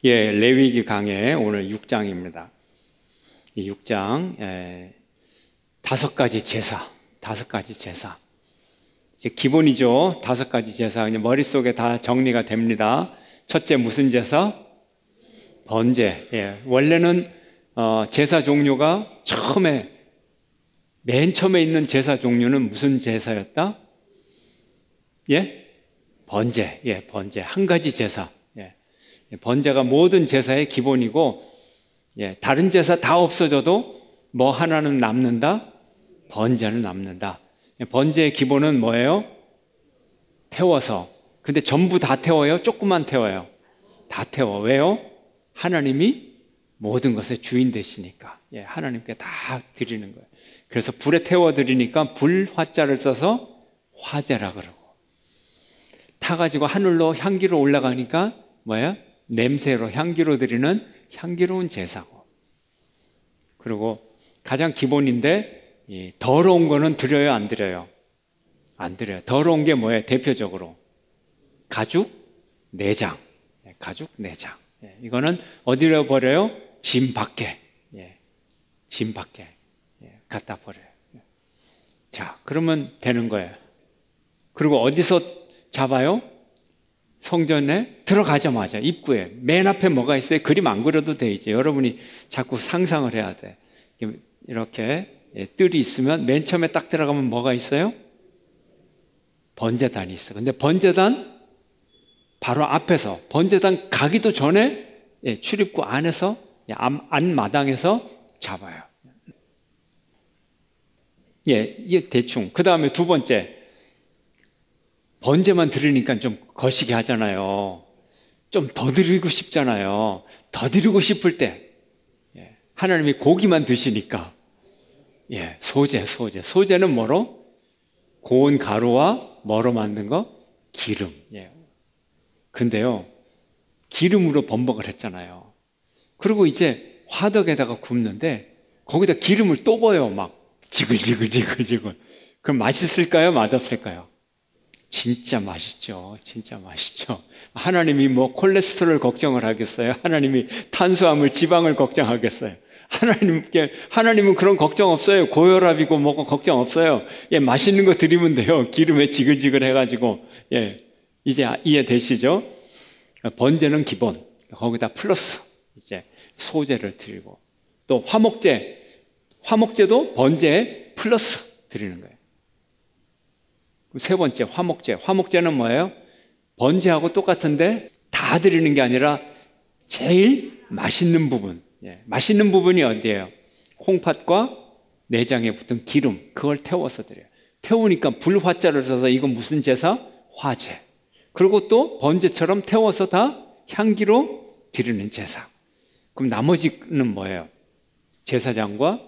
예, 레위기 강의 오늘 6장입니다. 이 6장, 다섯 가지 제사. 이제 기본이죠. 다섯 가지 제사. 그냥 머릿속에 다 정리가 됩니다. 첫째, 무슨 제사? 번제. 예, 원래는, 제사 종류가 맨 처음에 있는 제사 종류는 무슨 제사였다? 예? 번제. 예, 번제. 한 가지 제사. 예. 번제가 모든 제사의 기본이고, 예, 다른 제사 다 없어져도 뭐 하나는 남는다? 번제는 남는다. 번제의 기본은 뭐예요? 태워서. 근데 전부 다 태워요? 조금만 태워요? 다 태워. 왜요? 하나님이 모든 것의 주인 되시니까. 예, 하나님께 다 드리는 거예요. 그래서 불에 태워드리니까 불화자를 써서 화제라 그러고, 타가지고 하늘로 향기로 올라가니까 뭐예요? 냄새로 향기로 드리는 향기로운 제사고. 그리고 가장 기본인데, 더러운 거는 드려요, 안 드려요? 안 드려요. 더러운 게 뭐예요? 대표적으로 가죽 내장. 가죽 내장. 이거는 어디로 버려요? 짐 밖에. 짐 밖에 갖다 버려요. 자, 그러면 되는 거예요. 그리고 어디서 잡아요? 성전에 들어가자마자 입구에 맨 앞에 뭐가 있어요? 그림 안 그려도 돼. 이제 여러분이 자꾸 상상을 해야 돼. 이렇게 뜰이 있으면 맨 처음에 딱 들어가면 뭐가 있어요? 번제단이 있어. 근데 번제단 바로 앞에서, 번제단 가기도 전에 출입구 안에서, 안마당에서 잡아요. 예, 이게 대충. 그 다음에 두 번째, 번제만 드리니까 좀 거시기 하잖아요. 좀 더 드리고 싶잖아요. 더 드리고 싶을 때, 하나님이 고기만 드시니까, 소제. 소제는 뭐로? 고운 가루와 뭐로 만든 거? 기름. 근데요, 기름으로 범벅을 했잖아요. 그리고 이제 화덕에다가 굽는데, 거기다 기름을 또 부어요. 막 지글지글. 그럼 맛있을까요? 맛없을까요? 진짜 맛있죠. 하나님이 뭐 콜레스테롤 걱정을 하겠어요? 하나님이 탄수화물, 지방을 걱정하겠어요? 하나님은 그런 걱정 없어요. 고혈압이고 뭐고 걱정 없어요. 맛있는 거 드리면 돼요. 기름에 지글지글 해가지고. 이제 이해되시죠? 번제는 기본. 거기다 플러스 이제 소제를 드리고, 또 화목제도 번제에 플러스 드리는 거예요. 세 번째, 화목제는 뭐예요? 번제하고 똑같은데 다 드리는 게 아니라 제일 맛있는 부분. 맛있는 부분이 어디예요? 콩팥과 내장에 붙은 기름, 그걸 태워서 드려요. 태우니까 불화자를 써서 이건 무슨 제사? 화제. 그리고 또 번제처럼 태워서 다 향기로 드리는 제사. 그럼 나머지는 뭐예요? 제사장과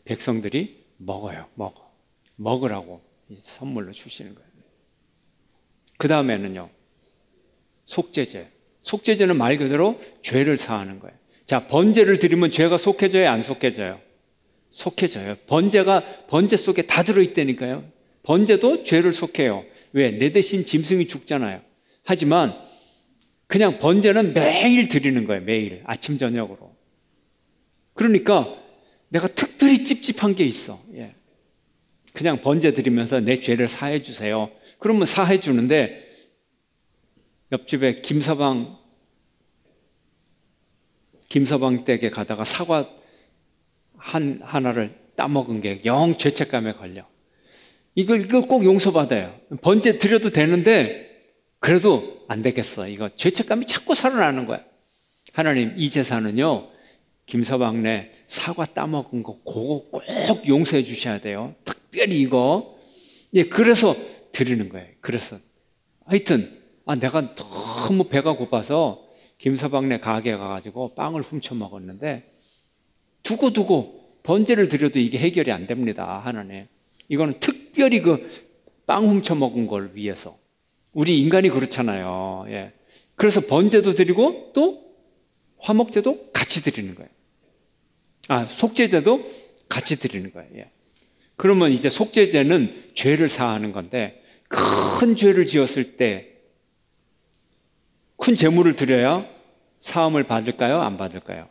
백성들이 먹으라고 선물로 주시는 거예요. 그 다음에는요, 속죄제는 말 그대로 죄를 사하는 거예요. 자, 번제를 드리면 죄가 속해져요, 안 속해져요? 속해져요. 번제 속에 다 들어있다니까요. 번제도 죄를 속해요. 왜? 내 대신 짐승이 죽잖아요. 하지만 그냥 번제는 매일 드리는 거예요. 매일 아침 저녁으로. 그러니까 내가 특별히 찝찝한 게 있어. 그냥 번제 드리면서 내 죄를 사해 주세요. 그러면 사해 주는데, 옆집에 김서방 댁에 가다가 사과 하나를 따먹은 게 영 죄책감에 걸려. 이걸 꼭 용서받아요. 번제 드려도 되는데 그래도 안 되겠어. 이거 죄책감이 자꾸 살아나는 거야. 하나님, 이 제사는요, 김서방네 사과 따먹은 거 그거 꼭 용서해 주셔야 돼요. 특별히 이거. 그래서 드리는 거예요. 그래서 하여튼 내가 너무 배가 고파서 김서방네 가게에 가가지고 빵을 훔쳐 먹었는데, 두고 번제를 드려도 이게 해결이 안 됩니다. 하나님, 이거는 특별히 그 빵 훔쳐 먹은 걸 위해서. 우리 인간이 그렇잖아요. 그래서 번제도 드리고 또 화목제도 같이 드리는 거예요. 속죄제도 같이 드리는 거예요. 그러면 이제 속죄제는 죄를 사하는 건데, 큰 죄를 지었을 때 큰 재물을 드려야 사함을 받을까요? 안 받을까요?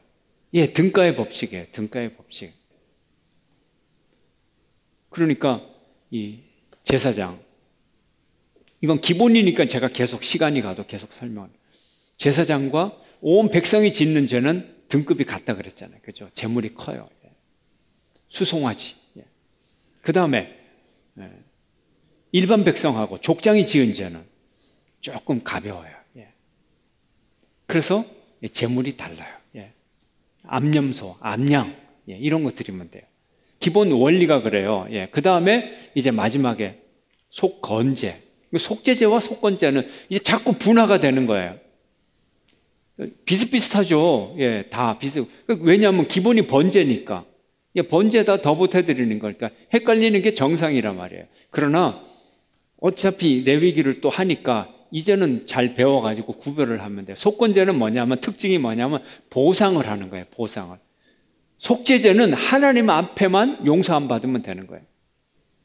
예, 등가의 법칙이에요. 등가의 법칙. 그러니까 이 제사장, 이건 기본이니까 제가 계속 시간이 가도 계속 설명합니다. 제사장과 온 백성이 짓는 죄는 등급이 같다 그랬잖아요. 그죠? 재물이 커요. 수송아지. 그 다음에 일반 백성하고 족장이 지은 죄는 조금 가벼워요. 그래서 재물이 달라요. 암염소, 암양 이런 거 드리면 돼요. 기본 원리가 그래요. 그 다음에 이제 마지막에 속건제. 속죄제와 속건제는 이제 자꾸 분화가 되는 거예요. 비슷비슷하죠. 다 비슷. 왜냐하면 기본이 번제니까. 번제에다 더 보태드리는 거니까 헷갈리는 게 정상이란 말이에요. 그러나 어차피 레위기를 또 하니까 이제는 잘 배워가지고 구별을 하면 돼요. 속건제는 뭐냐면 특징이 뭐냐면 보상을 하는 거예요. 보상을. 속죄제는 하나님 앞에만 용서 안 받으면 되는 거예요.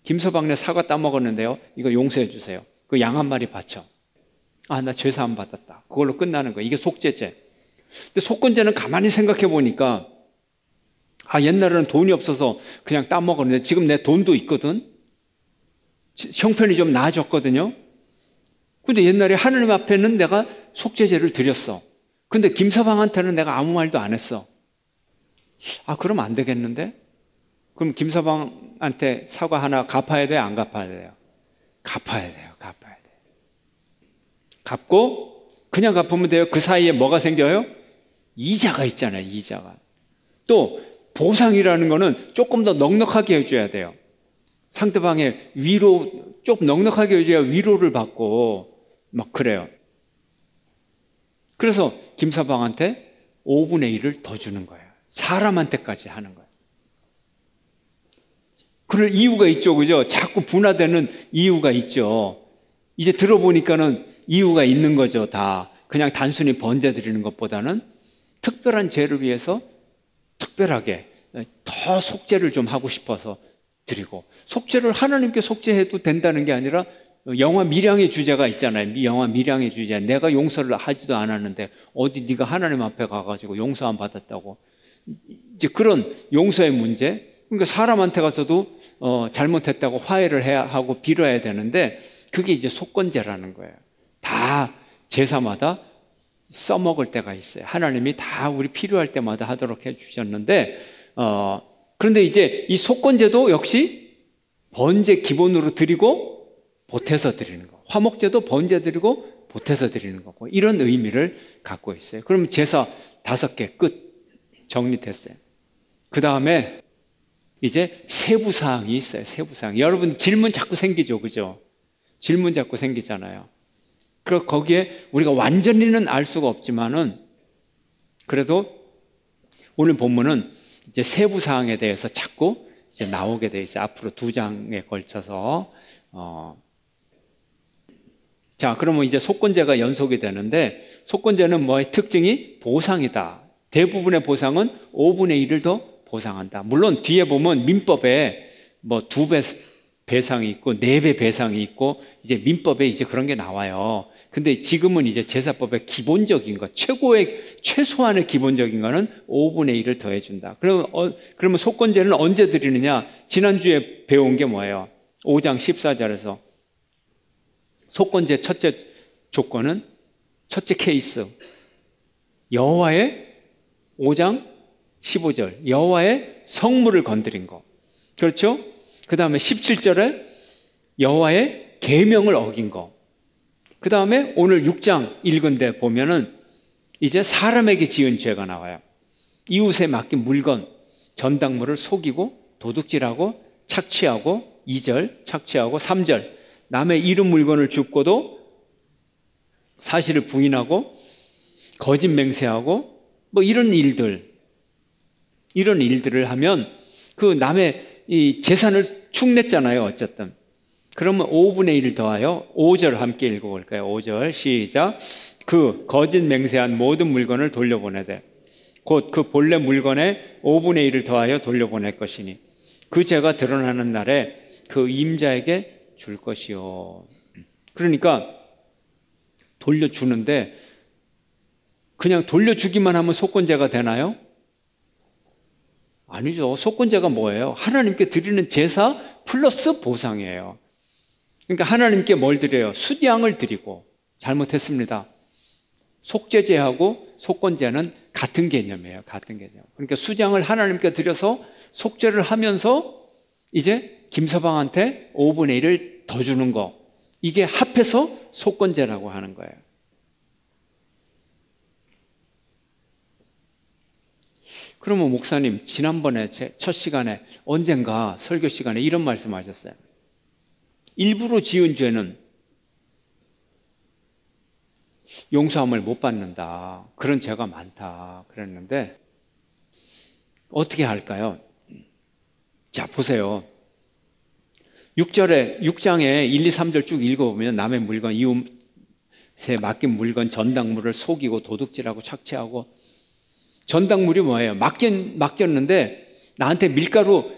김서방네 사과 따먹었는데요, 이거 용서해 주세요. 그 양 한 마리 바쳐. 나 죄사 안 받았다. 그걸로 끝나는 거예요. 이게 속죄제. 근데 속건제는 가만히 생각해 보니까 옛날에는 돈이 없어서 그냥 따먹었는데 지금 내 돈도 있거든. 형편이 좀 나아졌거든요. 근데 옛날에 하나님 앞에는 내가 속죄제를 드렸어. 근데 김서방한테는 내가 아무 말도 안 했어. 그럼 안 되겠는데? 그럼 김서방한테 사과 하나 갚아야 돼요? 안 갚아야 돼요? 갚아야 돼요. 갚아야 돼요. 갚고 그냥 갚으면 돼요? 그 사이에 뭐가 생겨요? 이자가 있잖아요. 이자가. 또 보상이라는 거는 조금 더 넉넉하게 해줘야 돼요. 상대방의 위로 조금 넉넉하게 해줘야 위로를 받고 막 그래요. 그래서 김서방한테 5분의 1을 더 주는 거예요. 사람한테까지 하는 거예요. 그럴 이유가 있죠. 그죠? 자꾸 분화되는 이유가 있죠. 이제 들어보니까는 이유가 있는 거죠. 다. 그냥 단순히 번제 드리는 것보다는 특별한 죄를 위해서 특별하게 더 속죄를 좀 하고 싶어서 드리고, 속죄를 하나님께 속죄해도 된다는 게 아니라 영화 밀양의 주제가 있잖아요. 영화 밀양의 주제. 내가 용서를 하지도 않았는데 어디 네가 하나님 앞에 가가지고 용서 안 받았다고. 이제 그런 용서의 문제. 그러니까 사람한테 가서도 잘못했다고 화해를 해야 하고 빌어야 되는데 그게 이제 속건제라는 거예요. 다 제사마다 써먹을 때가 있어요. 하나님이 다 우리 필요할 때마다 하도록 해주셨는데 그런데 이제 이 속건제도 역시 번제 기본으로 드리고 보태서 드리는 거. 화목제도 번제 드리고 보태서 드리는 거고 이런 의미를 갖고 있어요. 그럼 제사 5개 끝 정리됐어요. 그 다음에 이제 세부사항이 있어요. 세부사항. 여러분 질문 자꾸 생기죠. 그죠? 질문 자꾸 생기잖아요. 그리고 거기에 우리가 완전히는 알 수가 없지만은 그래도 오늘 본문은 이제 세부사항에 대해서 자꾸 이제 나오게 돼 있어요. 앞으로 2장에 걸쳐서. 자, 그러면 이제 속건제가 연속이 되는데 속건제는 뭐의 특징이 보상이다. 대부분의 보상은 5분의 1을 더 보상한다. 물론 뒤에 보면 민법에 뭐 2배 배상이 있고 4배 배상이 있고 이제 민법에 이제 그런 게 나와요. 근데 지금은 이제 제사법의 기본적인 것, 최소한의 기본적인 거는 5분의 1을 더해 준다. 그러면 속건제는 언제 드리느냐? 지난주에 배운 게 뭐예요? 5장 14절에서 속건제 첫째 조건은 첫째 케이스 여호와의 5장 15절 여호와의 성물을 건드린 거. 그렇죠? 그 다음에 17절에 여호와의 계명을 어긴 거. 그 다음에 오늘 6장 읽은 데 보면은 이제 사람에게 지은 죄가 나와요. 이웃에 맡긴 물건, 전당물을 속이고 도둑질하고 착취하고 2절 착취하고 3절 남의 잃은 물건을 줍고도 사실을 부인하고 거짓 맹세하고 뭐 이런 일들을 하면 그 남의 이 재산을 축냈잖아요. 어쨌든. 그러면 5분의 1을 더하여 5절 함께 읽어볼까요? 5절 시작. 그 거짓 맹세한 모든 물건을 돌려보내되 곧 그 본래 물건의 5분의 1을 더하여 돌려보낼 것이니 그 죄가 드러나는 날에 그 임자에게 줄 것이요. 그러니까 돌려주는데 그냥 돌려주기만 하면 속건제가 되나요? 아니죠. 속건제가 뭐예요? 하나님께 드리는 제사 플러스 보상이에요. 그러니까 하나님께 뭘 드려요? 숫양을 드리고. 잘못했습니다. 속죄제하고 속건제는 같은 개념이에요. 같은 개념. 그러니까 숫양을 하나님께 드려서 속죄를 하면서 이제 김서방한테 5분의 1을 더 주는 거. 이게 합해서 속건제라고 하는 거예요. 그러면 목사님, 지난번에 제 첫 시간에 언젠가 설교 시간에 이런 말씀 하셨어요. 일부러 지은 죄는 용서함을 못 받는다. 그런 죄가 많다. 그랬는데 어떻게 할까요? 자, 보세요. 6장에 1, 2, 3절 쭉 읽어보면 남의 물건, 이웃에 맡긴 물건, 전당물을 속이고 도둑질하고 착취하고. 전당물이 뭐예요? 맡겼는데 나한테 밀가루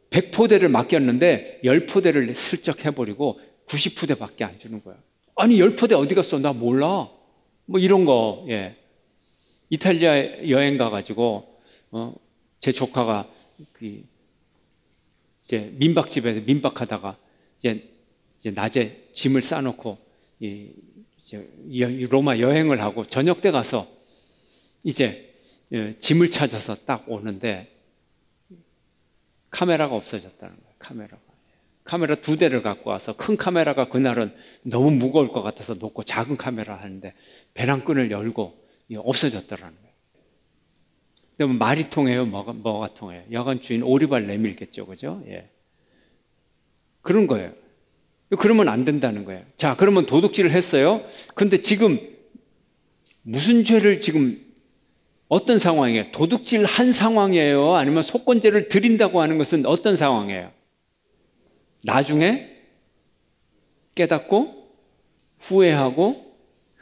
100포대를 맡겼는데 10포대를 슬쩍 해버리고 90포대밖에 안 주는 거야. 아니 10포대 어디 갔어? 나 몰라. 뭐 이런 거. 예. 이탈리아 여행 가가지고 제 조카가 이제 민박집에서 민박하다가 이제 낮에 짐을 싸놓고 이제 로마 여행을 하고 저녁 때 가서 이제 짐을 찾아서 딱 오는데 카메라가 없어졌다는 거예요. 카메라 2대를 갖고 와서 큰 카메라가 그날은 너무 무거울 것 같아서 놓고 작은 카메라 하는데 배낭끈을 열고 없어졌더라는 거예요. 그러면 말이 통해요? 뭐가 통해요? 여관 주인 오리발 내밀겠죠. 그죠? 예. 그런 거예요. 그러면 안 된다는 거예요. 자, 그러면 도둑질을 했어요. 근데 지금 무슨 죄를 지금 어떤 상황이에요? 도둑질 한 상황이에요? 아니면 속건제를 드린다고 하는 것은 어떤 상황이에요? 나중에 깨닫고 후회하고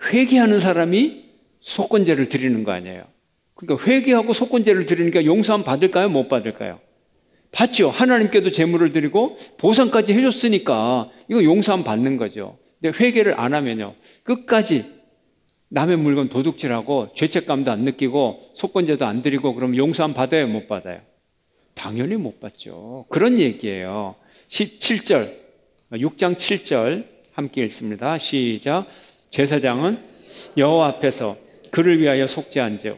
회개하는 사람이 속건제를 드리는 거 아니에요? 그러니까 회개하고 속건제를 드리니까 용서함 받을까요? 못 받을까요? 받죠. 하나님께도 제물을 드리고 보상까지 해줬으니까 이거 용서함 받는 거죠. 근데 회개를 안 하면요, 끝까지 남의 물건 도둑질하고 죄책감도 안 느끼고 속건제도 안 드리고 그럼 용서함 받아요? 못 받아요? 당연히 못 받죠. 그런 얘기예요. 7절, 6장 7절 함께 읽습니다. 시작. 제사장은 여호와 앞에서 그를 위하여 속죄한즉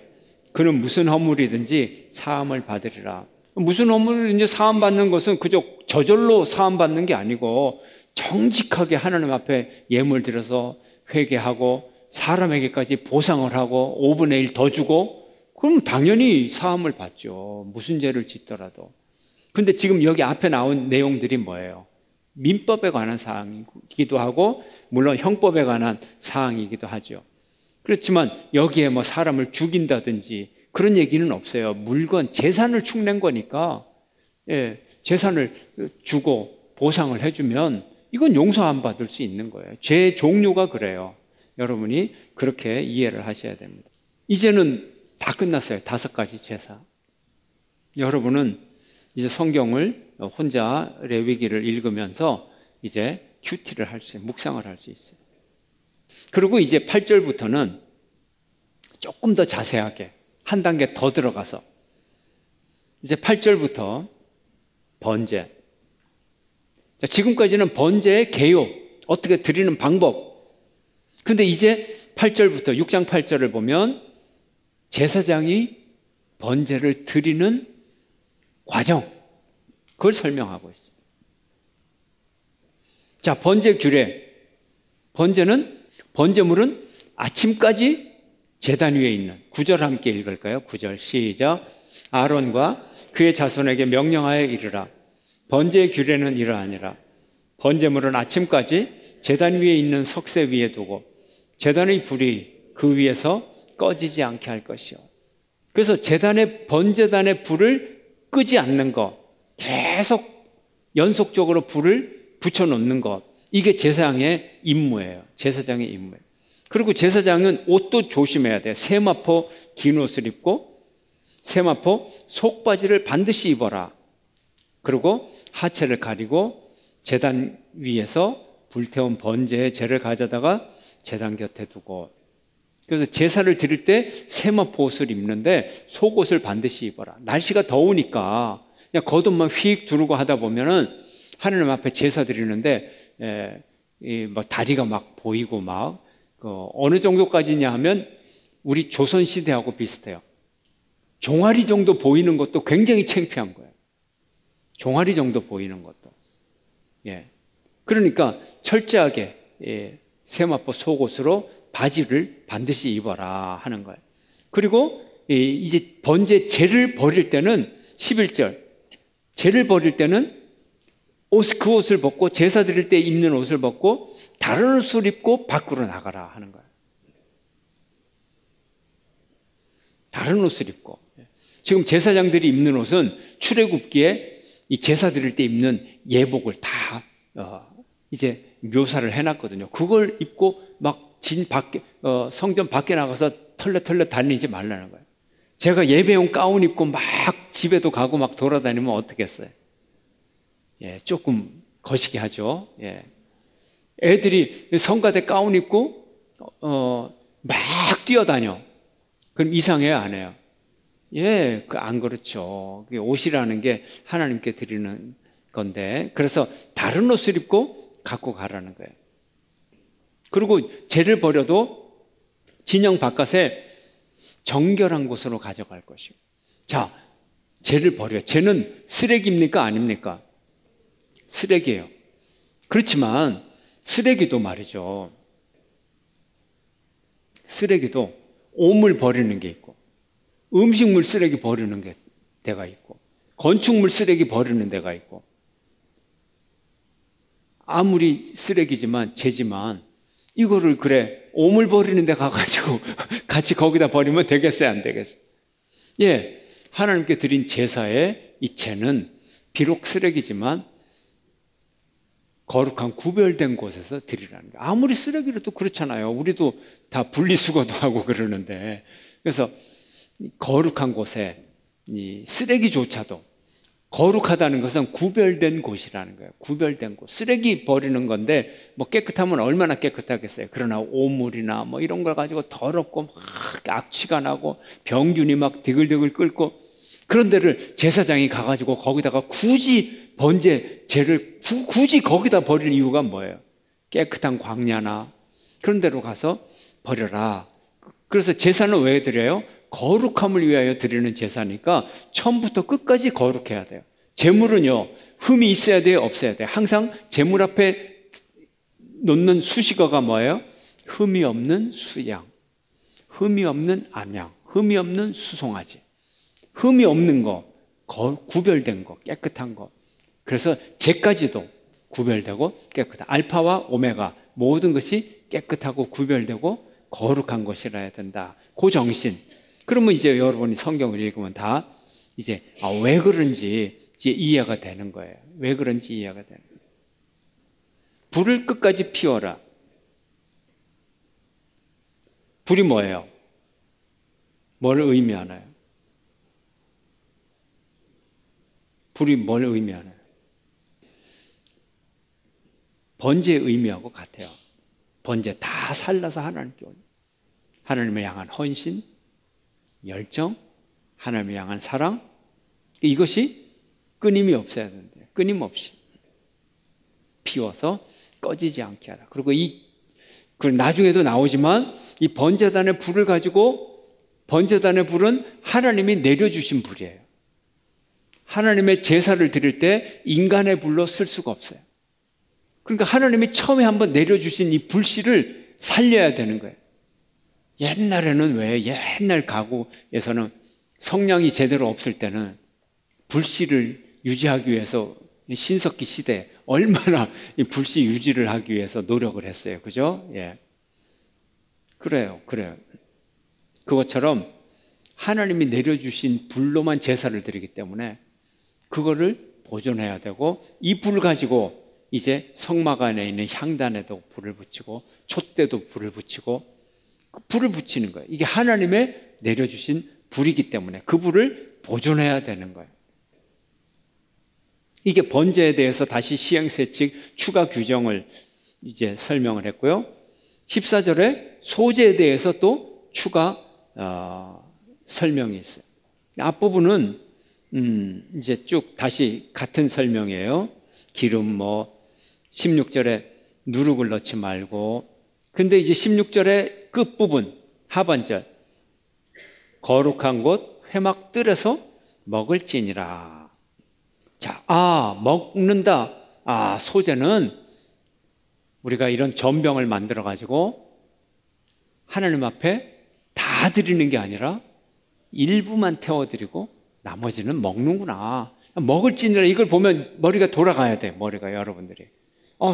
그는 무슨 허물이든지 사함을 받으리라. 무슨 허물이든지 사함 받는 것은 그저 저절로 사함 받는 게 아니고 정직하게 하나님 앞에 예물 드려서 회개하고 사람에게까지 보상을 하고 5분의 1 더 주고 그럼 당연히 사함을 받죠. 무슨 죄를 짓더라도. 근데 지금 여기 앞에 나온 내용들이 뭐예요? 민법에 관한 사항이기도 하고 물론 형법에 관한 사항이기도 하죠. 그렇지만 여기에 뭐 사람을 죽인다든지 그런 얘기는 없어요. 물건, 재산을 축낸 거니까 재산을 주고 보상을 해주면 이건 용서 안 받을 수 있는 거예요. 죄 종류가 그래요. 여러분이 그렇게 이해를 하셔야 됩니다. 이제는 다 끝났어요. 5가지 제사. 여러분은 이제 성경을 혼자 레위기를 읽으면서 이제 큐티를 할 수 있어요. 묵상을 할 수 있어요. 그리고 이제 8절부터는 조금 더 자세하게 한 단계 더 들어가서 이제 8절부터 번제. 자, 지금까지는 번제의 개요, 어떻게 드리는 방법. 근데 이제 8절부터 6장 8절을 보면 제사장이 번제를 드리는 과정, 그걸 설명하고 있어요. 자, 번제 규례. 번제물은 아침까지 제단 위에 있는 9절 함께 읽을까요? 9절 시작. 아론과 그의 자손에게 명령하여 이르라. 번제의 규례는 이러하니라. 번제물은 아침까지 제단 위에 있는 석쇠 위에 두고 제단의 불이 그 위에서 꺼지지 않게 할 것이요. 그래서 번제단의 불을 끄지 않는 것, 계속 연속적으로 불을 붙여놓는 것, 이게 제사장의 임무예요. 제사장의 임무예요. 그리고 제사장은 옷도 조심해야 돼요. 세마포 긴 옷을 입고 세마포 속바지를 반드시 입어라. 그리고 하체를 가리고 제단 위에서 불태운 번제의 재를 가져다가 제단 곁에 두고, 그래서 제사를 드릴 때 세마포 옷을 입는데 속옷을 반드시 입어라. 날씨가 더우니까 그냥 겉옷만 휙 두르고 하다 보면은 하나님 앞에 제사 드리는데 막 다리가 막 보이고 막 어느 정도까지냐 하면 우리 조선 시대하고 비슷해요. 종아리 정도 보이는 것도 굉장히 창피한 거예요. 종아리 정도 보이는 것도. 예. 그러니까 철저하게 세마포 속옷으로 바지를 반드시 입어라 하는 거예요. 그리고 이제 번제 제를 버릴 때는 11절 제를 버릴 때는 그 옷을 벗고 제사 드릴 때 입는 옷을 벗고 다른 옷을 입고 밖으로 나가라 하는 거예요. 다른 옷을 입고. 지금 제사장들이 입는 옷은 출애굽기에 이 제사 드릴 때 입는 예복을 다 이제 묘사를 해놨거든요. 그걸 입고 막 성전 밖에 나가서 털레털레 다니지 말라는 거예요. 제가 예배용 가운 입고 막 집에도 가고 막 돌아다니면 어떻겠어요? 예, 조금 거시기 하죠. 예. 애들이 성가대 가운 입고 막 뛰어다녀. 그럼 이상해요, 안 해요? 예, 안 그렇죠. 옷이라는 게 하나님께 드리는 건데, 그래서 다른 옷을 입고 갖고 가라는 거예요. 그리고 제를 버려도 진영 바깥에 정결한 곳으로 가져갈 것이고. 자, 제를 버려요. 제는 쓰레기입니까? 아닙니까? 쓰레기예요. 그렇지만 쓰레기도 말이죠. 쓰레기도 오물 버리는 게 있고 음식물 쓰레기 버리는 데가 있고 건축물 쓰레기 버리는 데가 있고 아무리 쓰레기지만 제지만 이거를 그래 오물 버리는 데 가가지고 같이 거기다 버리면 되겠어요? 안 되겠어요? 예, 하나님께 드린 제사의 이 제는 비록 쓰레기지만 거룩한 구별된 곳에서 드리라는 거예요. 아무리 쓰레기라도 그렇잖아요. 우리도 다 분리수거도 하고 그러는데 그래서 거룩한 곳에 이 쓰레기조차도 거룩하다는 것은 구별된 곳이라는 거예요. 구별된 곳. 쓰레기 버리는 건데 뭐 깨끗하면 얼마나 깨끗하겠어요. 그러나 오물이나 뭐 이런 걸 가지고 더럽고 막 악취가 나고 병균이 막 디글디글 끓고 그런 데를 제사장이 가가지고 거기다가 굳이 번제제를 굳이 거기다 버릴 이유가 뭐예요? 깨끗한 광야나 그런 데로 가서 버려라. 그래서 제사는 왜 드려요? 거룩함을 위하여 드리는 제사니까 처음부터 끝까지 거룩해야 돼요. 제물은요, 흠이 있어야 돼요? 없어야 돼요? 항상 제물 앞에 놓는 수식어가 뭐예요? 흠이 없는 수양, 흠이 없는 암양, 흠이 없는 수송아지. 흠이 없는 거, 구별된 거, 깨끗한 거. 그래서 제까지도 구별되고 깨끗한 알파와 오메가 모든 것이 깨끗하고 구별되고 거룩한 것이라 해야 된다. 그 정신. 그러면 이제 여러분이 성경을 읽으면 다 이제 왜 그런지 이제 이해가 되는 거예요. 왜 그런지 이해가 되는 거예요. 불을 끝까지 피워라. 불이 뭐예요? 뭘 의미하나요? 불이 뭘 의미하나요? 번제의 의미하고 같아요. 번제 다 살라서 하나님께 올려. 하나님을 향한 헌신, 열정, 하나님을 향한 사랑, 이것이 끊임이 없어야 되는데 끊임없이 피워서 꺼지지 않게 하라. 그리고 나중에도 나오지만 이 번제단의 불을 가지고 번제단의 불은 하나님이 내려주신 불이에요. 하나님의 제사를 드릴 때 인간의 불로 쓸 수가 없어요. 그러니까 하나님이 처음에 한번 내려주신 이 불씨를 살려야 되는 거예요. 옛날에는 왜 옛날 가구에서는 성냥이 제대로 없을 때는 불씨를 유지하기 위해서 신석기 시대에 얼마나 이 불씨 유지를 하기 위해서 노력을 했어요. 그죠? 예. 그래요. 그것처럼 하나님이 내려주신 불로만 제사를 드리기 때문에 그거를 보존해야 되고 이 불 가지고 이제 성막 안에 있는 향단에도 불을 붙이고 촛대도 불을 붙이고 불을 붙이는 거예요. 이게 하나님의 내려주신 불이기 때문에 그 불을 보존해야 되는 거예요. 이게 번제에 대해서 다시 시행세칙 추가 규정을 이제 설명을 했고요. 14절에 소제에 대해서 또 추가 설명이 있어요. 앞부분은 이제 쭉 다시 같은 설명이에요. 기름 16절에 누룩을 넣지 말고, 근데 이제 16절의 끝부분 하반절, 거룩한 곳 회막 뜰에서 먹을지니라. 자, 먹는다. 소제는 우리가 이런 전병을 만들어 가지고 하나님 앞에 다 드리는 게 아니라 일부만 태워드리고 나머지는 먹는구나. 먹을지니라, 이걸 보면 머리가 돌아가야 돼. 머리가, 여러분들이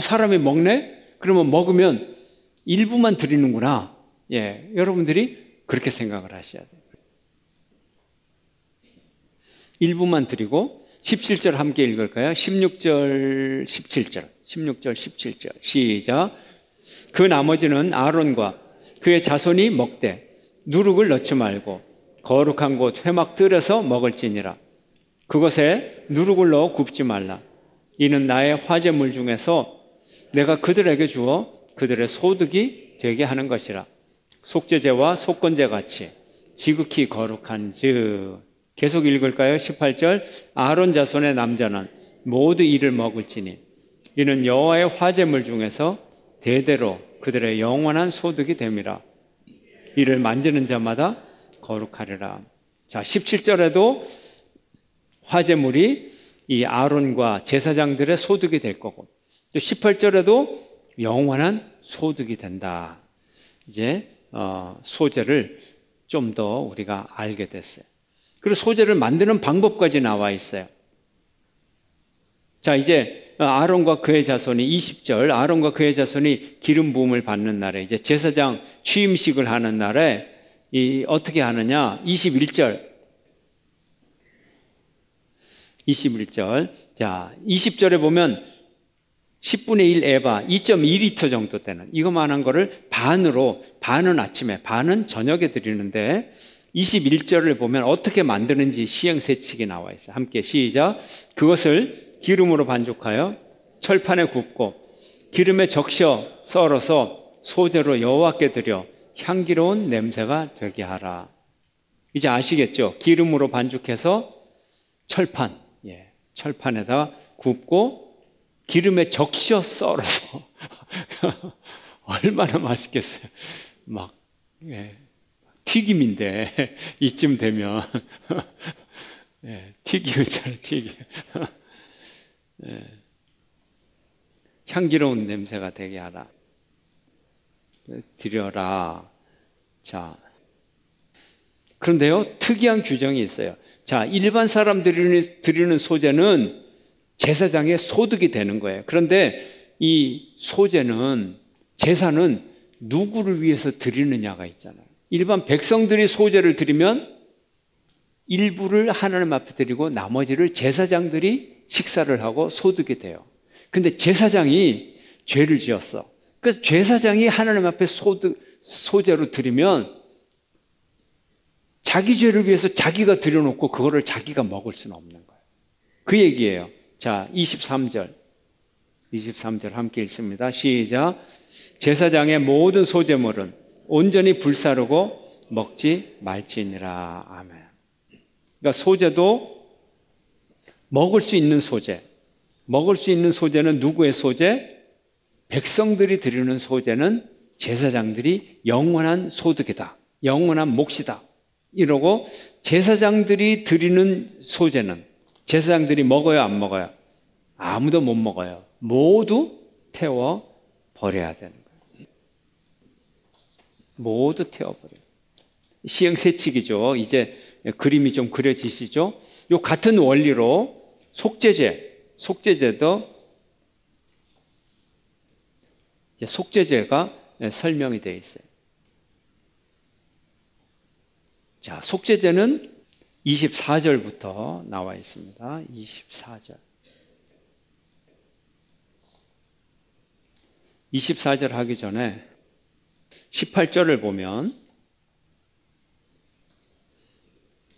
사람이 먹네? 그러면 먹으면 일부만 드리는구나. 여러분들이 그렇게 생각을 하셔야 돼요. 일부만 드리고 17절 함께 읽을까요? 16절 17절 시작. 그 나머지는 아론과 그의 자손이 먹되 누룩을 넣지 말고 거룩한 곳 회막 뜰에서 먹을지니라. 그것에 누룩을 넣어 굽지 말라. 이는 나의 화제물 중에서 내가 그들에게 주어 그들의 소득이 되게 하는 것이라. 속죄제와 속건제 같이 지극히 거룩한즉. 계속 읽을까요? 18절. 아론 자손의 남자는 모두 이를 먹을지니 이는 여호와의 화제물 중에서 대대로 그들의 영원한 소득이 됨이라. 이를 만지는 자마다 거룩하리라. 자, 17절에도 화제물이 이 아론과 제사장들의 소득이 될 거고, 또 18절에도 영원한 소득이 된다. 이제 소제를 좀 더 우리가 알게 됐어요. 그리고 소제를 만드는 방법까지 나와 있어요. 자, 이제 아론과 그의 자손이 20절, 아론과 그의 자손이 기름 부음을 받는 날에, 이제 제사장 취임식을 하는 날에 어떻게 하느냐? 21절. 자, 20절에 보면 10분의 1 에바, 2.2리터 정도 되는 이거만한 거를 반으로, 반은 아침에, 반은 저녁에 드리는데, 21절을 보면 어떻게 만드는지 시행세칙이 나와 있어요. 함께 시작. 그것을 기름으로 반죽하여 철판에 굽고 기름에 적셔 썰어서 소제로 여호와께 드려 향기로운 냄새가 되게 하라. 이제 아시겠죠? 기름으로 반죽해서 철판에다 굽고 기름에 적셔 썰어서 얼마나 맛있겠어요. 튀김인데 이쯤 되면 튀김이잖아요. 튀김. 향기로운 냄새가 되게 하라. 드려라. 자, 그런데요, 특이한 규정이 있어요. 자, 일반 사람들이 드리는 소제는 제사장의 소득이 되는 거예요. 그런데 이 소제는, 제사는 누구를 위해서 드리느냐가 있잖아요. 일반 백성들이 소제를 드리면 일부를 하나님 앞에 드리고 나머지를 제사장들이 식사를 하고 소득이 돼요. 근데 제사장이 죄를 지었어. 그래서 제사장이 하나님 앞에 소제로 드리면 자기 죄를 위해서 자기가 드려놓고 그거를 자기가 먹을 수는 없는 거예요. 그 얘기예요. 자, 23절 함께 읽습니다. 시작. 제사장의 모든 소제물은 온전히 불사르고 먹지 말지니라. 아멘. 그러니까 소제도 먹을 수 있는 소제. 먹을 수 있는 소제는 누구의 소제? 백성들이 드리는 소제는 제사장들이 영원한 소득이다. 영원한 몫이다. 이러고 제사장들이 드리는 소제는 제사장들이 먹어요, 안 먹어요? 아무도 못 먹어요. 모두 태워 버려야 되는 거예요. 모두 태워버려요. 시행세칙이죠. 이제 그림이 좀 그려지시죠? 요 같은 원리로 속죄제도 이제 속죄제가 설명이 되어 있어요. 자, 속죄제는 24절부터 나와 있습니다. 24절 하기 전에 18절을 보면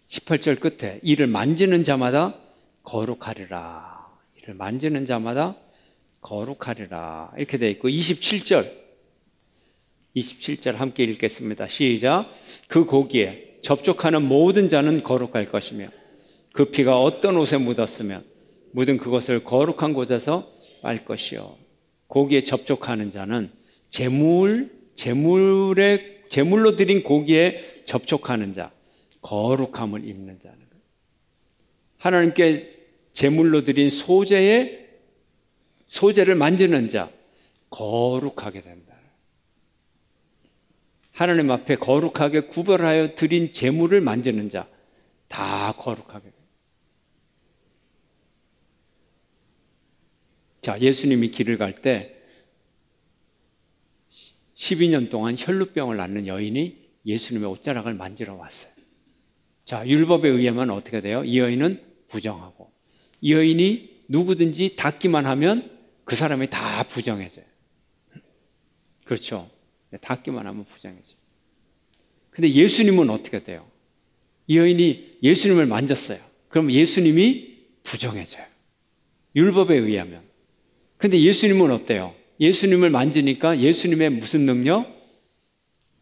18절 끝에 이를 만지는 자마다 거룩하리라. 이를 만지는 자마다 거룩하리라. 이렇게 되어 있고 27절 27절 함께 읽겠습니다. 시작. 그 고기에 접촉하는 모든 자는 거룩할 것이며 그 피가 어떤 옷에 묻었으면 묻은 그것을 거룩한 곳에서 빨 것이요. 고기에 접촉하는 자는 제물로 드린 고기에 접촉하는 자, 거룩함을 입는 자는 거예요. 하나님께 제물로 드린 소재를 만지는 자, 거룩하게 된다. 하나님 앞에 거룩하게 구별하여 드린 제물을 만지는 자, 다 거룩하게 된다. 자, 예수님이 길을 갈 때 12년 동안 혈루병을 앓는 여인이 예수님의 옷자락을 만지러 왔어요. 자, 율법에 의하면 어떻게 돼요? 이 여인은 부정하고, 이 여인이 누구든지 닿기만 하면 그 사람이 다 부정해져요. 그렇죠? 닿기만 하면 부정해져요. 근데 예수님은 어떻게 돼요? 이 여인이 예수님을 만졌어요. 그럼 예수님이 부정해져요. 율법에 의하면. 근데 예수님은 어때요? 예수님을 만지니까 예수님의 무슨 능력?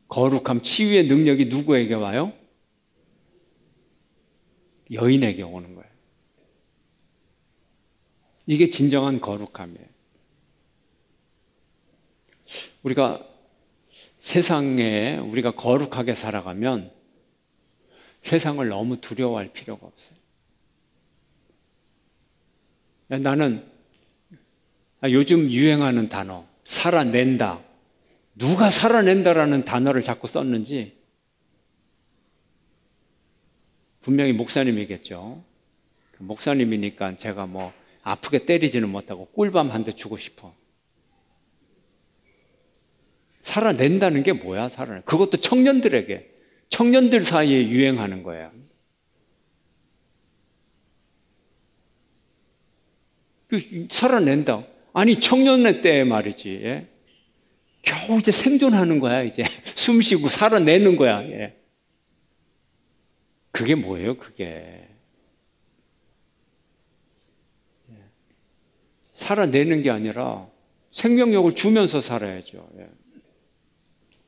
거룩함, 치유의 능력이 누구에게 와요? 여인에게 오는 거예요. 이게 진정한 거룩함이에요. 우리가 세상에 우리가 거룩하게 살아가면 세상을 너무 두려워할 필요가 없어요. 나는 요즘 유행하는 단어, 살아낸다. 누가 살아낸다라는 단어를 자꾸 썼는지 분명히 목사님이겠죠. 목사님이니까 제가 뭐 아프게 때리지는 못하고 꿀밤 한 대 주고 싶어. 살아낸다는 게 뭐야? 그것도 청년들 사이에 유행하는 거예요. 살아낸다. 아니, 청년의 때 말이지. 예? 겨우 이제 생존하는 거야, 이제. 숨 쉬고 살아내는 거야. 예. 그게 뭐예요, 그게? 예. 살아내는 게 아니라 생명력을 주면서 살아야죠. 예.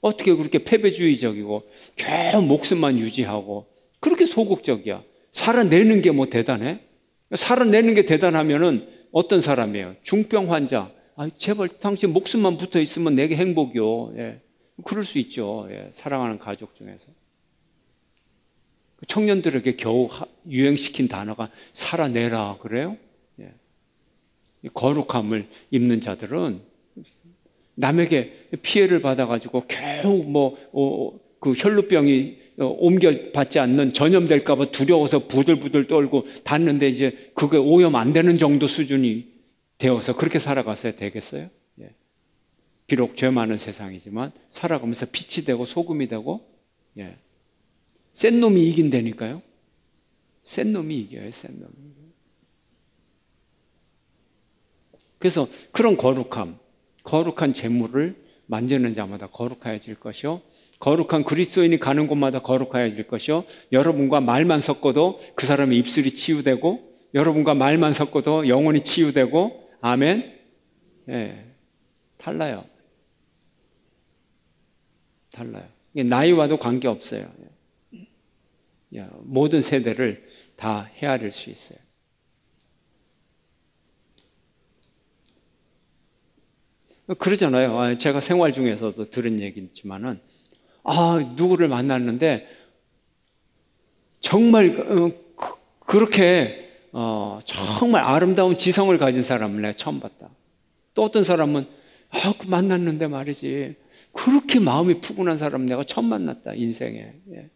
어떻게 그렇게 패배주의적이고 겨우 목숨만 유지하고 그렇게 소극적이야. 살아내는 게 뭐 대단해? 살아내는 게 대단하면은 어떤 사람이에요? 중병 환자. 제발 당신 목숨만 붙어 있으면 내게 행복이요. 예. 그럴 수 있죠. 예. 사랑하는 가족 중에서. 청년들에게 겨우 유행시킨 단어가 살아내라 그래요? 예. 거룩함을 입는 자들은 남에게 피해를 받아가지고 겨우 그 혈루병이 옮겨받지 않는 전염될까봐 두려워서 부들부들 떨고 닿는데 이제 그게 오염 안 되는 정도 수준이 되어서 그렇게 살아가서야 되겠어요? 예. 비록 죄 많은 세상이지만 살아가면서 빛이 되고 소금이 되고, 예. 센 놈이 이긴다니까요. 센 놈이 이겨요, 센 놈이. 그래서 그런 거룩한 재물을 만지는 자마다 거룩하여질 것이요, 거룩한 그리스도인이 가는 곳마다 거룩하여질 것이요, 여러분과 말만 섞어도 그 사람의 입술이 치유되고, 여러분과 말만 섞어도 영혼이 치유되고, 아멘. 예, 달라요. 나이와도 관계없어요. 모든 세대를 다 헤아릴 수 있어요. 그러잖아요. 제가 생활 중에서도 들은 얘기지만은, 누구를 만났는데 정말 그렇게 정말 아름다운 지성을 가진 사람을 내가 처음 봤다. 또 어떤 사람은 만났는데 말이지 그렇게 마음이 푸근한 사람 내가 처음 만났다, 인생에. 예.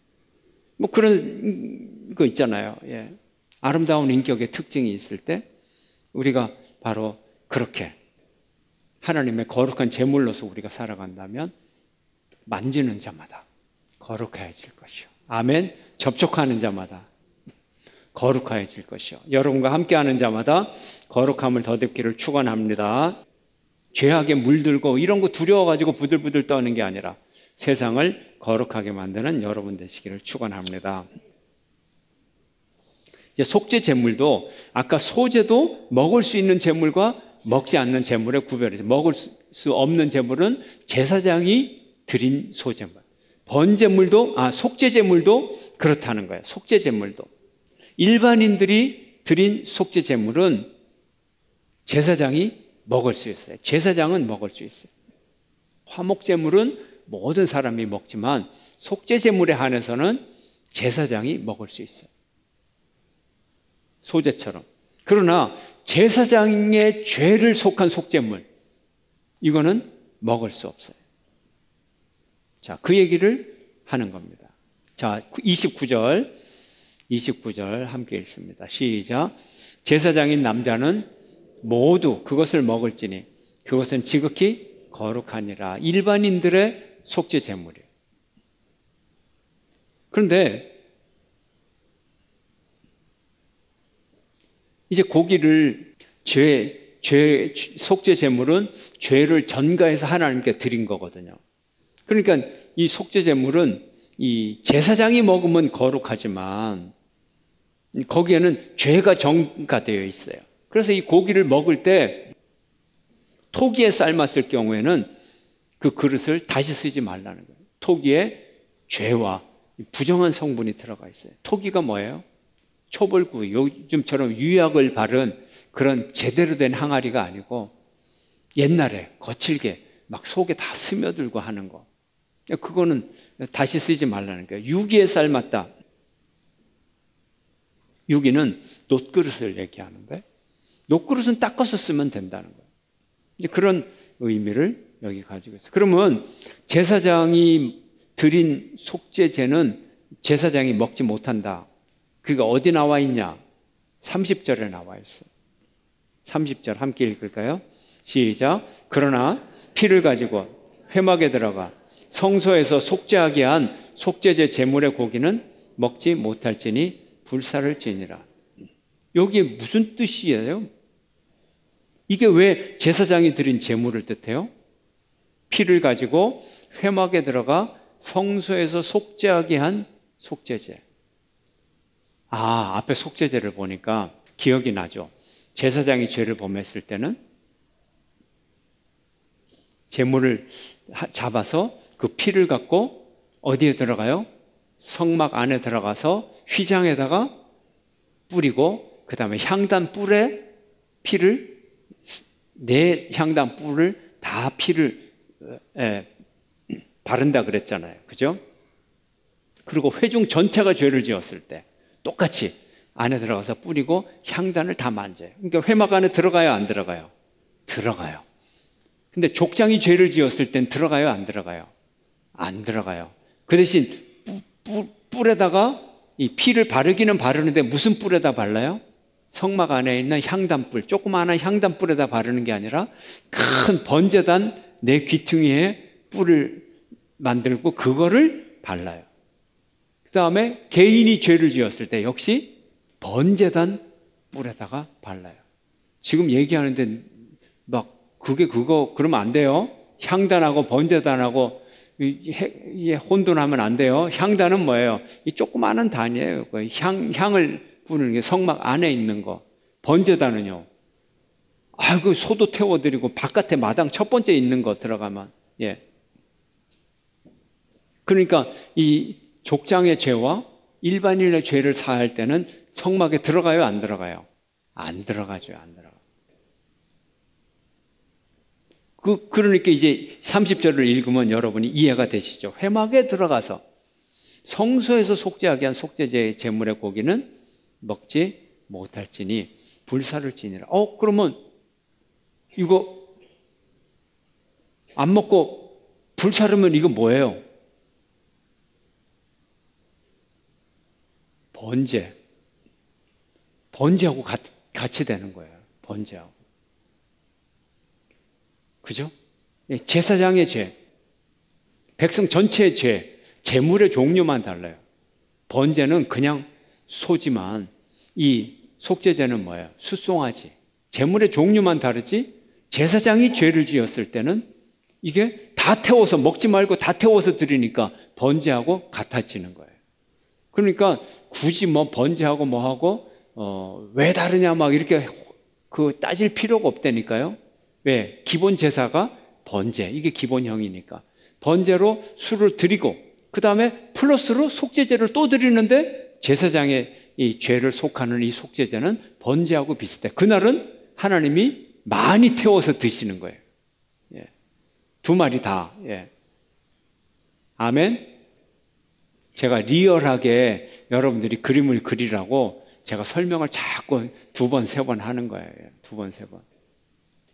뭐 그런 거 있잖아요. 예. 아름다운 인격의 특징이 있을 때 우리가 바로 그렇게 하나님의 거룩한 제물로서 우리가 살아간다면 만지는 자마다 거룩해질 것이요, 아멘. 접촉하는 자마다 거룩해질 것이요, 여러분과 함께하는 자마다 거룩함을 덧입기를 축원합니다. 죄악에 물들고 이런 거 두려워가지고 부들부들 떠는 게 아니라 세상을 거룩하게 만드는 여러분 되시기를 축원합니다. 이제 속죄 제물도 아까 소제도 먹을 수 있는 제물과 먹지 않는 제물의 구별이죠. 먹을 수 없는 제물은 제사장이 드린 소제물. 번제물도, 속죄제물도 그렇다는 거예요. 속죄제물도. 일반인들이 드린 속죄제물은 제사장이 먹을 수 있어요. 제사장은 먹을 수 있어요. 화목제물은 모든 사람이 먹지만 속죄제물에 한해서는 제사장이 먹을 수 있어요. 소제처럼. 그러나 제사장의 죄를 속한 속죄물, 이거는 먹을 수 없어요. 자, 그 얘기를 하는 겁니다. 자, 29절 함께 읽습니다. 시작. 제사장인 남자는 모두 그것을 먹을지니 그것은 지극히 거룩하니라. 일반인들의 속죄 제물이에요. 그런데 이제 고기를 속죄 제물은 죄를 전가해서 하나님께 드린 거거든요. 그러니까 이 속죄 제물은 이 제사장이 먹으면 거룩하지만 거기에는 죄가 전가되어 있어요. 그래서 이 고기를 먹을 때 토기에 삶았을 경우에는 그 그릇을 다시 쓰지 말라는 거예요. 토기에 죄와 부정한 성분이 들어가 있어요. 토기가 뭐예요? 초벌구, 요즘처럼 유약을 바른 그런 제대로 된 항아리가 아니고 옛날에 거칠게 막 속에 다 스며들고 하는 거. 그거는 다시 쓰지 말라는 거예요. 유기에 삶았다. 유기는 놋그릇을 얘기하는데 놋그릇은 닦아서 쓰면 된다는 거예요. 이제 그런 의미를 여기 가지고 있어요. 그러면 제사장이 드린 속죄제는 제사장이 먹지 못한다. 그게 어디 나와 있냐? 30절에 나와 있어요. 30절 함께 읽을까요? 시작. 그러나 피를 가지고 회막에 들어가 성소에서 속죄하게 한 속죄제 제물의 고기는 먹지 못할지니 불사를 지니라. 여기에 무슨 뜻이에요? 이게 왜 제사장이 드린 제물을 뜻해요? 피를 가지고 회막에 들어가 성소에서 속죄하게 한 속죄제. 앞에 속죄제를 보니까 기억이 나죠. 제사장이 죄를 범했을 때는 제물을 잡아서 그 피를 갖고 어디에 들어가요? 성막 안에 들어가서 휘장에다가 뿌리고 그 다음에 향단 뿔에 피를, 네 향단 뿔을 다 피를 바른다 그랬잖아요. 그죠? 그리고 회중 전체가 죄를 지었을 때 똑같이 안에 들어가서 뿌리고 향단을 다 만져요. 그러니까 회막 안에 들어가요, 안 들어가요? 들어가요. 근데 족장이 죄를 지었을 땐 들어가요, 안 들어가요? 안 들어가요. 그 대신 뿔에다가 이 피를 바르기는 바르는데 무슨 뿔에다 발라요? 성막 안에 있는 향단뿔, 조그마한 향단뿔에다 바르는 게 아니라 큰 번제단 내 귀퉁이에 뿔을 만들고 그거를 발라요. 그 다음에 개인이 죄를 지었을 때 역시 번제단 뿔에다가 발라요. 지금 얘기하는데 막 그거 그러면 안 돼요. 향단하고 번제단하고 혼돈하면 안 돼요. 향단은 뭐예요? 이 조그마한 단이에요. 향을 뿌리는 게 성막 안에 있는 거. 번제단은요. 아이고 소도 태워드리고 바깥에 마당 첫 번째 있는 거 들어가면 그러니까 이 족장의 죄와 일반인의 죄를 사할 때는 성막에 들어가요, 안 들어가요? 안 들어가죠, 안 들어가요. 그러니까 이제 30절을 읽으면 여러분이 이해가 되시죠? 회막에 들어가서 성소에서 속죄하게 한 속죄제의 제물의 고기는 먹지 못할지니 불사를 지니라. 그러면 이거 안 먹고 불사르면 이거 뭐예요? 번제하고 같이 되는 거예요. 번제하고. 그죠? 제사장의 죄, 백성 전체의 죄, 제물의 종류만 달라요. 번제는 그냥 소지만 이 속죄제는 뭐예요? 수송아지. 제물의 종류만 다르지 제사장이 죄를 지었을 때는 이게 다 태워서 먹지 말고 다 태워서 드리니까 번제하고 같아지는 거예요. 그러니까 굳이 뭐 번제하고 뭐하고 왜 다르냐 막 이렇게 따질 필요가 없다니까요. 왜? 기본 제사가 번제, 이게 기본형이니까 번제로 술을 드리고 그 다음에 플러스로 속죄제를 또 드리는데 제사장의 이 죄를 속하는 이 속죄제는 번제하고 비슷해. 그날은 하나님이 많이 태워서 드시는 거예요. 예. 두 마리 다. 예. 아멘. 제가 리얼하게 여러분들이 그림을 그리라고 제가 설명을 자꾸 2번, 3번 하는 거예요. 2번, 3번.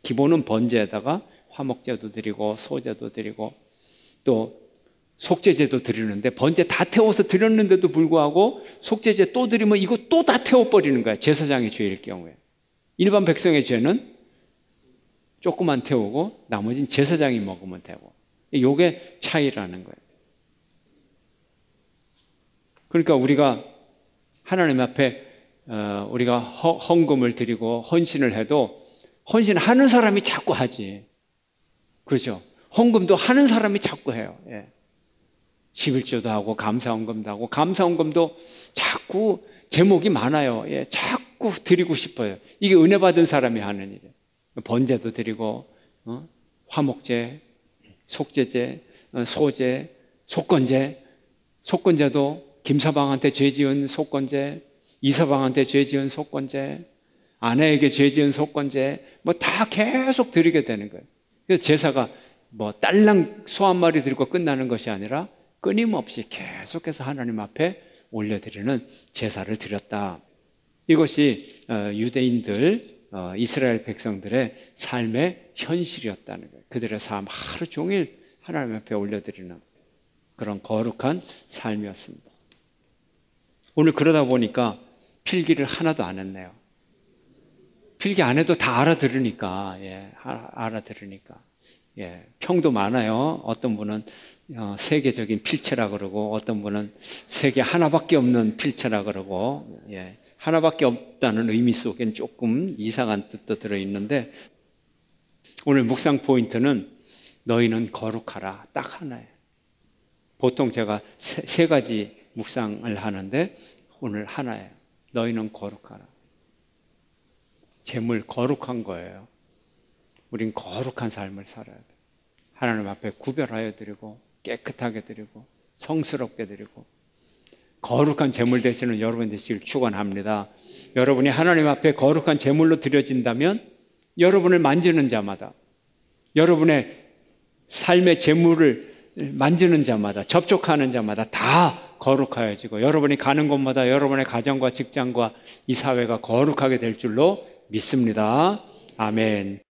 기본은 번제에다가 화목제도 드리고 소제도 드리고 또 속죄제도 드리는데 번제 다 태워서 드렸는데도 불구하고 속죄제 또 드리면 이거 또 다 태워버리는 거야. 제사장의 죄일 경우에. 일반 백성의 죄는 조금만 태우고 나머지는 제사장이 먹으면 되고. 이게 차이라는 거예요. 그러니까 우리가 하나님 앞에 우리가 헌금을 드리고 헌신을 해도 헌신하는 사람이 자꾸 하지. 그렇죠? 헌금도 하는 사람이 자꾸 해요. 예. 11조도 하고 감사헌금도 하고 감사헌금도 자꾸 제목이 많아요. 예. 자꾸 드리고 싶어요. 이게 은혜 받은 사람이 하는 일이에요. 번제도 드리고 화목제, 속죄제, 소제, 속건제. 속건제도 김서방한테 죄 지은 속건제, 이서방한테 죄 지은 속건제, 아내에게 죄 지은 속건제 뭐 다 계속 드리게 되는 거예요. 그래서 제사가 뭐 딸랑 소 한 마리 드리고 끝나는 것이 아니라 끊임없이 계속해서 하나님 앞에 올려드리는 제사를 드렸다. 이것이 유대인들, 이스라엘 백성들의 삶의 현실이었다는 거예요. 그들의 삶 하루 종일 하나님 앞에 올려드리는 그런 거룩한 삶이었습니다. 오늘 그러다 보니까 필기를 하나도 안 했네요. 필기 안 해도 다 알아들으니까, 예, 알아들으니까. 예, 평도 많아요. 어떤 분은 세계적인 필체라 그러고, 어떤 분은 세계 하나밖에 없는 필체라 그러고, 예, 하나밖에 없다는 의미 속엔 조금 이상한 뜻도 들어있는데, 오늘 묵상 포인트는 너희는 거룩하라. 딱 하나예요. 보통 제가 세 가지 묵상을 하는데, 오늘 하나예요. 너희는 거룩하라. 재물 거룩한 거예요. 우린 거룩한 삶을 살아야 돼. 하나님 앞에 구별하여 드리고 깨끗하게 드리고 성스럽게 드리고 거룩한 재물 되시는 여러분 되시길 축원합니다. 여러분이 하나님 앞에 거룩한 재물로 드려진다면 여러분을 만지는 자마다, 여러분의 삶의 재물을 만지는 자마다, 접촉하는 자마다 다 거룩하여지고 여러분이 가는 곳마다 여러분의 가정과 직장과 이 사회가 거룩하게 될 줄로 믿습니다. 아멘.